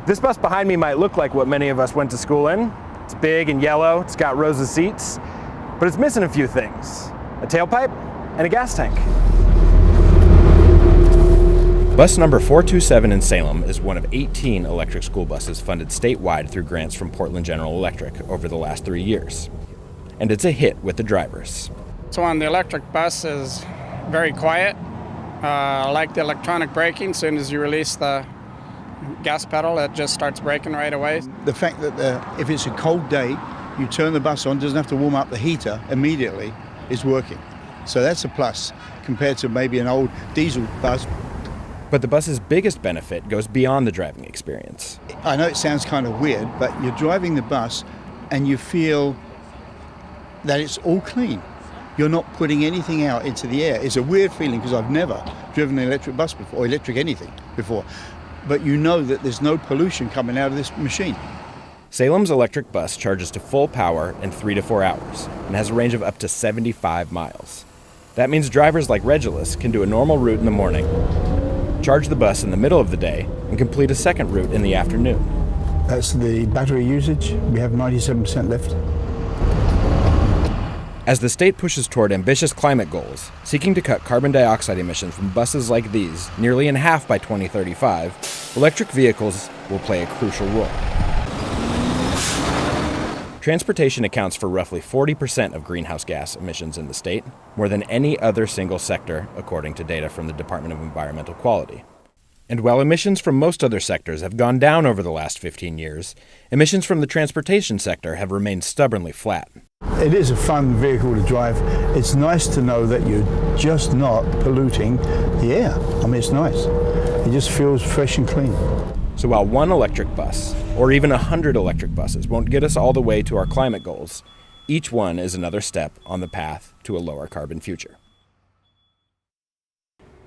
This bus behind me might look like what many of us went to school in. It's big and yellow, it's got rows of seats, but it's missing a few things. A tailpipe and a gas tank. Bus number 427 in Salem is one of 18 electric school buses funded statewide through grants from Portland General Electric over the last 3 years. And it's a hit with the drivers. So on the electric bus is very quiet. I like the electronic braking. As soon as you release the gas pedal, it just starts braking right away. The fact that if it's a cold day, you turn the bus on, doesn't have to warm up the heater immediately, is working. So that's a plus compared to maybe an old diesel bus. But the bus's biggest benefit goes beyond the driving experience. I know it sounds kind of weird, but you're driving the bus and you feel that it's all clean. You're not putting anything out into the air. It's a weird feeling because I've never driven an electric bus before, or electric anything before. But you know that there's no pollution coming out of this machine. Salem's electric bus charges to full power in 3 to 4 hours and has a range of up to 75 miles. That means drivers like Regulus can do a normal route in the morning, charge the bus in the middle of the day, and complete a second route in the afternoon. That's the battery usage. We have 97% left. As the state pushes toward ambitious climate goals, seeking to cut carbon dioxide emissions from buses like these nearly in half by 2035, electric vehicles will play a crucial role. Transportation accounts for roughly 40% of greenhouse gas emissions in the state, more than any other single sector, according to data from the Department of Environmental Quality. And while emissions from most other sectors have gone down over the last 15 years, emissions from the transportation sector have remained stubbornly flat. It is a fun vehicle to drive. It's nice to know that you're just not polluting the air. I mean, it's nice. It just feels fresh and clean. So while one electric bus, or even 100 electric buses, won't get us all the way to our climate goals, each one is another step on the path to a lower carbon future.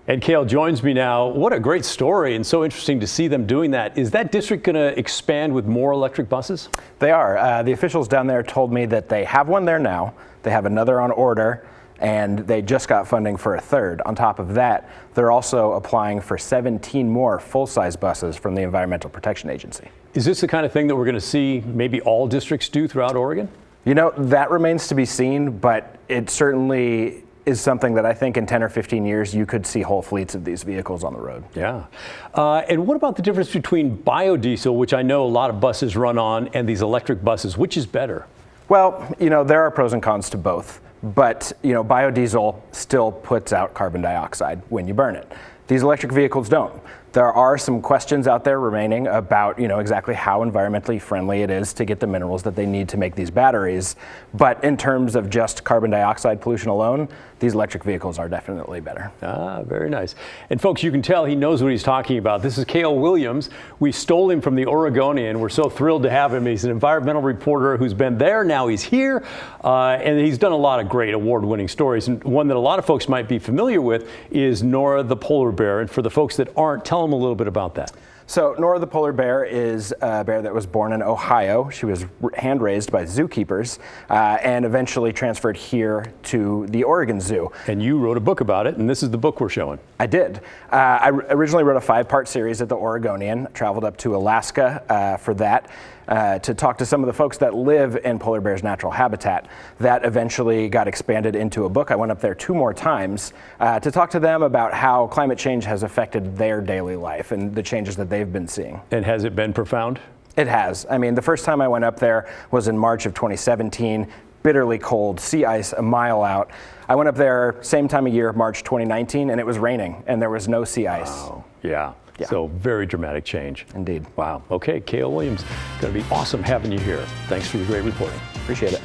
Ed Kale joins me now. What a great story, and so interesting to see them doing that. Is that district going to expand with more electric buses? They are. The officials down there told me that they have one there now, they have another on order, and they just got funding for a third. On top of that, they're also applying for 17 more full-size buses from the Environmental Protection Agency. Is this the kind of thing that we're going to see maybe all districts do throughout Oregon? You know, that remains to be seen, but it certainly is something that I think in 10 or 15 years you could see whole fleets of these vehicles on the road. Yeah. And what about the difference between biodiesel, which I know a lot of buses run on, and these electric buses? Which is better? Well, you know, there are pros and cons to both, but, you know, biodiesel still puts out carbon dioxide when you burn it. These electric vehicles don't. There are some questions out there remaining about, you know, exactly how environmentally friendly it is to get the minerals that they need to make these batteries. But in terms of just carbon dioxide pollution alone, these electric vehicles are definitely better. Ah, very nice. And folks, you can tell he knows what he's talking about. This is Cale Williams. We stole him from the Oregonian. We're so thrilled to have him. He's an environmental reporter who's been there. Now he's here. And he's done a lot of great award-winning stories. And one that a lot of folks might be familiar with is Nora the polar bear. And for the folks that aren't, tell them a little bit about that. So Nora the polar bear is a bear that was born in Ohio. She was hand-raised by zookeepers and eventually transferred here to the Oregon Zoo. And you wrote a book about it, and this is the book we're showing. I did. I originally wrote a 5-part series at the Oregonian, traveled up to Alaska for that. To talk to some of the folks that live in polar bears' natural habitat. That eventually got expanded into a book. I went up there 2 more times to talk to them about how climate change has affected their daily life and the changes that they've been seeing. And has it been profound? It has. I mean, the first time I went up there was in March of 2017, bitterly cold, sea ice a mile out. I went up there same time of year, March 2019, and it was raining and there was no sea ice. Wow. Yeah. So very dramatic change. Indeed. Wow. Okay, Cale Williams, going to be awesome having you here. Thanks for the great reporting. Appreciate it.